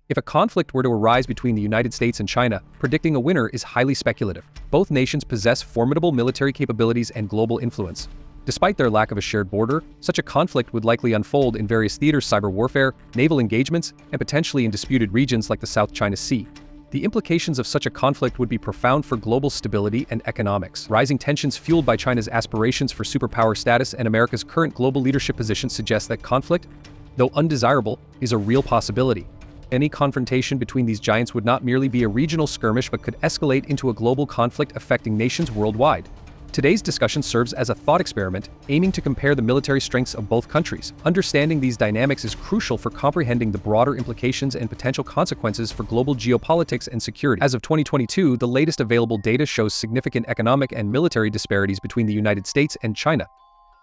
If a conflict were to arise between the United States and China, predicting a winner is highly speculative. Both nations possess formidable military capabilities and global influence. Despite their lack of a shared border, such a conflict would likely unfold in various theaters: cyber warfare, naval engagements, and potentially in disputed regions like the South China Sea. The implications of such a conflict would be profound for global stability and economics. Rising tensions fueled by China's aspirations for superpower status and America's current global leadership position suggest that conflict, though undesirable, is a real possibility. Any confrontation between these giants would not merely be a regional skirmish but could escalate into a global conflict affecting nations worldwide. Today's discussion serves as a thought experiment, aiming to compare the military strengths of both countries. Understanding these dynamics is crucial for comprehending the broader implications and potential consequences for global geopolitics and security. As of 2022, the latest available data shows significant economic and military disparities between the United States and China.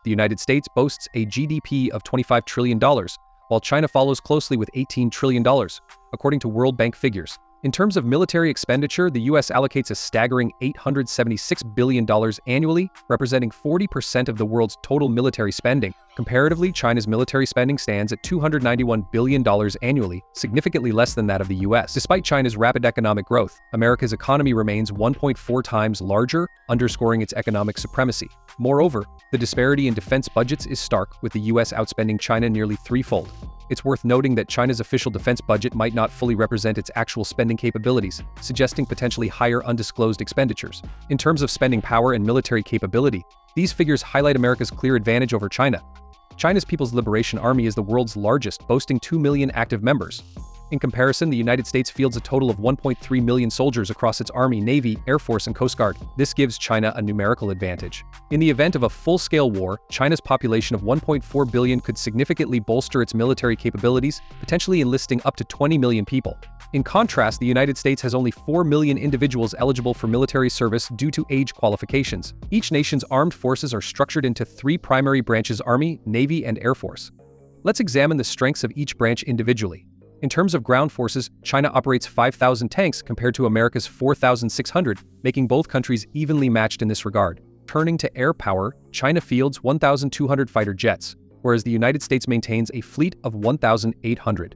The United States boasts a GDP of $25 trillion, while China follows closely with $18 trillion, according to World Bank figures. In terms of military expenditure, the U.S. allocates a staggering $876 billion annually, representing 40% of the world's total military spending. Comparatively, China's military spending stands at $291 billion annually, significantly less than that of the U.S. Despite China's rapid economic growth, America's economy remains 1.4 times larger, underscoring its economic supremacy. Moreover, the disparity in defense budgets is stark, with the U.S. outspending China nearly threefold. It's worth noting that China's official defense budget might not fully represent its actual spending capabilities, suggesting potentially higher undisclosed expenditures. In terms of spending power and military capability, these figures highlight America's clear advantage over China. China's People's Liberation Army is the world's largest, boasting 2 million active members. In comparison, the United States fields a total of 1.3 million soldiers across its Army, Navy, Air Force, and Coast Guard. This gives China a numerical advantage. In the event of a full-scale war, China's population of 1.4 billion could significantly bolster its military capabilities, potentially enlisting up to 20 million people. In contrast, the United States has only 4 million individuals eligible for military service due to age qualifications. Each nation's armed forces are structured into 3 primary branches: Army, Navy, and Air Force. Let's examine the strengths of each branch individually. In terms of ground forces, China operates 5,000 tanks compared to America's 4,600, making both countries evenly matched in this regard. Turning to air power, China fields 1,200 fighter jets, whereas the United States maintains a fleet of 1,800.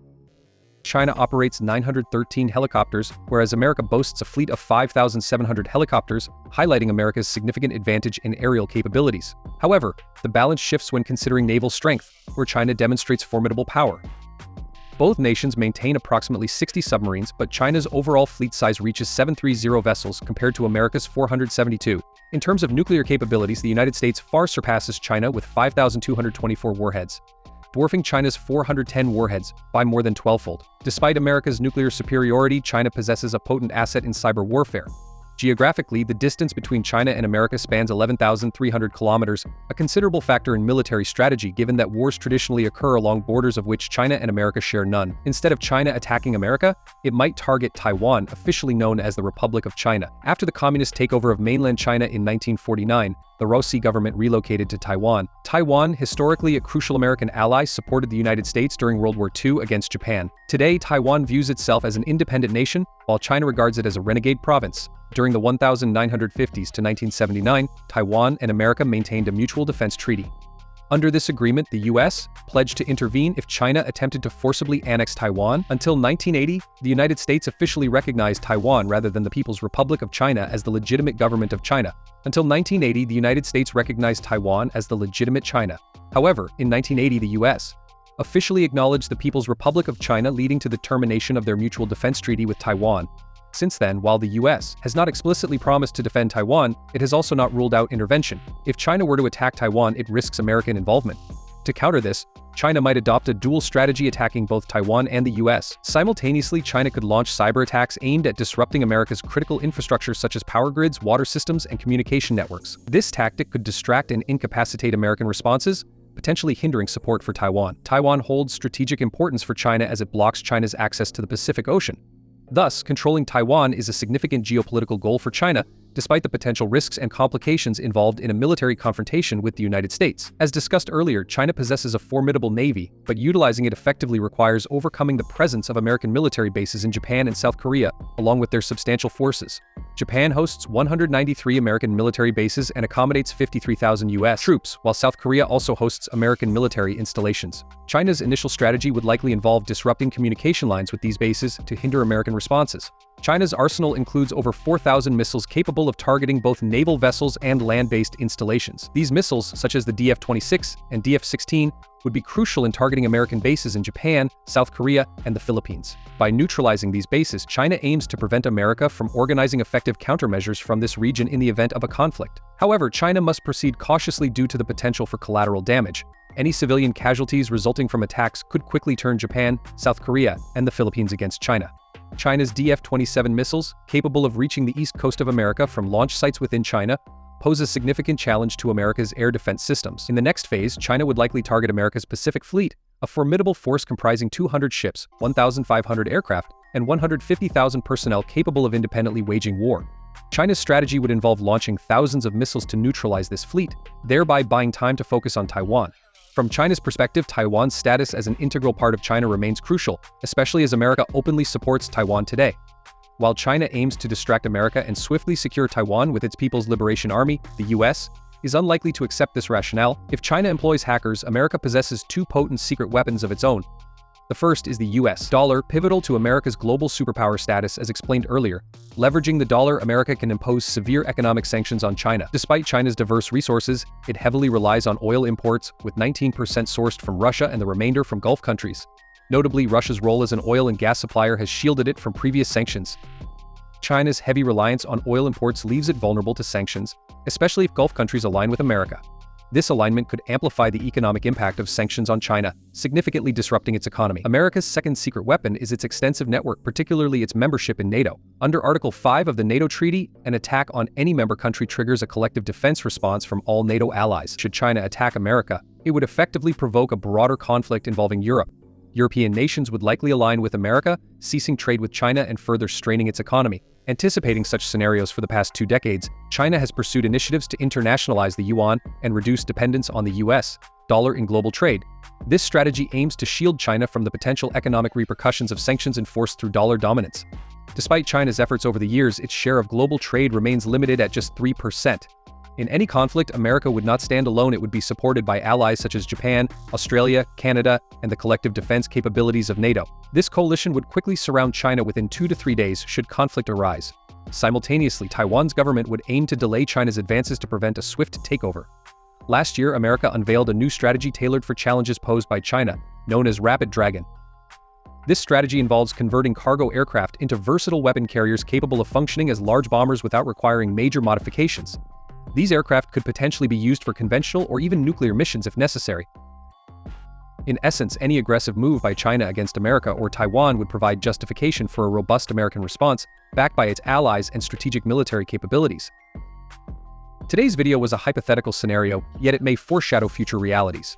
China operates 913 helicopters, whereas America boasts a fleet of 5,700 helicopters, highlighting America's significant advantage in aerial capabilities. However, the balance shifts when considering naval strength, where China demonstrates formidable power. Both nations maintain approximately 60 submarines, but China's overall fleet size reaches 730 vessels compared to America's 472. In terms of nuclear capabilities, the United States far surpasses China with 5,224 warheads, dwarfing China's 410 warheads by more than 12-fold. Despite America's nuclear superiority, China possesses a potent asset in cyber warfare. Geographically, the distance between China and America spans 11,300 kilometers, a considerable factor in military strategy given that wars traditionally occur along borders of which China and America share none. Instead of China attacking America, it might target Taiwan, officially known as the Republic of China. After the communist takeover of mainland China in 1949, the Rossi government relocated to Taiwan. Taiwan, historically a crucial American ally, supported the United States during World War II against Japan. Today, Taiwan views itself as an independent nation, while China regards it as a renegade province. During the 1950s to 1979, Taiwan and America maintained a mutual defense treaty. Under this agreement, the U.S. pledged to intervene if China attempted to forcibly annex Taiwan. Until 1980, the United States officially recognized Taiwan rather than the People's Republic of China as the legitimate government of China. Until 1980, the United States recognized Taiwan as the legitimate China. However, in 1980, the U.S. officially acknowledged the People's Republic of China, leading to the termination of their mutual defense treaty with Taiwan. Since then, while the U.S. has not explicitly promised to defend Taiwan, it has also not ruled out intervention. If China were to attack Taiwan, it risks American involvement. To counter this, China might adopt a dual strategy, attacking both Taiwan and the U.S. Simultaneously, China could launch cyber attacks aimed at disrupting America's critical infrastructure such as power grids, water systems, and communication networks. This tactic could distract and incapacitate American responses, potentially hindering support for Taiwan. Taiwan holds strategic importance for China as it blocks China's access to the Pacific Ocean. Thus, controlling Taiwan is a significant geopolitical goal for China, despite the potential risks and complications involved in a military confrontation with the United States. As discussed earlier, China possesses a formidable navy, but utilizing it effectively requires overcoming the presence of American military bases in Japan and South Korea, along with their substantial forces. Japan hosts 193 American military bases and accommodates 53,000 U.S. troops, while South Korea also hosts American military installations. China's initial strategy would likely involve disrupting communication lines with these bases to hinder American responses. China's arsenal includes over 4,000 missiles capable of targeting both naval vessels and land-based installations. These missiles, such as the DF-26 and DF-16, would be crucial in targeting American bases in Japan, South Korea, and the Philippines. By neutralizing these bases, China aims to prevent America from organizing effective countermeasures from this region in the event of a conflict. However, China must proceed cautiously due to the potential for collateral damage. Any civilian casualties resulting from attacks could quickly turn Japan, South Korea, and the Philippines against China. China's DF-27 missiles, capable of reaching the east coast of America from launch sites within China, pose a significant challenge to America's air defense systems. In the next phase, China would likely target America's Pacific Fleet, a formidable force comprising 200 ships, 1,500 aircraft, and 150,000 personnel capable of independently waging war. China's strategy would involve launching thousands of missiles to neutralize this fleet, thereby buying time to focus on Taiwan. From China's perspective, Taiwan's status as an integral part of China remains crucial, especially as America openly supports Taiwan today. While China aims to distract America and swiftly secure Taiwan with its People's Liberation Army, the U.S. is unlikely to accept this rationale. If China employs hackers, America possesses two potent secret weapons of its own. The first is the U.S. dollar, pivotal to America's global superpower status as explained earlier. Leveraging the dollar, America can impose severe economic sanctions on China. Despite China's diverse resources, it heavily relies on oil imports, with 19% sourced from Russia and the remainder from Gulf countries. Notably, Russia's role as an oil and gas supplier has shielded it from previous sanctions. China's heavy reliance on oil imports leaves it vulnerable to sanctions, especially if Gulf countries align with America. This alignment could amplify the economic impact of sanctions on China, significantly disrupting its economy. America's second secret weapon is its extensive network, particularly its membership in NATO. Under Article 5 of the NATO Treaty, an attack on any member country triggers a collective defense response from all NATO allies. Should China attack America, it would effectively provoke a broader conflict involving Europe. European nations would likely align with America, ceasing trade with China and further straining its economy. Anticipating such scenarios for the past 2 decades, China has pursued initiatives to internationalize the yuan and reduce dependence on the U.S. dollar in global trade. This strategy aims to shield China from the potential economic repercussions of sanctions enforced through dollar dominance. Despite China's efforts over the years, its share of global trade remains limited at just 3%. In any conflict, America would not stand alone. It would be supported by allies such as Japan, Australia, Canada, and the collective defense capabilities of NATO. This coalition would quickly surround China within 2 to 3 days should conflict arise. Simultaneously, Taiwan's government would aim to delay China's advances to prevent a swift takeover. Last year, America unveiled a new strategy tailored for challenges posed by China, known as Rapid Dragon. This strategy involves converting cargo aircraft into versatile weapon carriers capable of functioning as large bombers without requiring major modifications. These aircraft could potentially be used for conventional or even nuclear missions if necessary. In essence, any aggressive move by China against America or Taiwan would provide justification for a robust American response, backed by its allies and strategic military capabilities. Today's video was a hypothetical scenario, yet it may foreshadow future realities.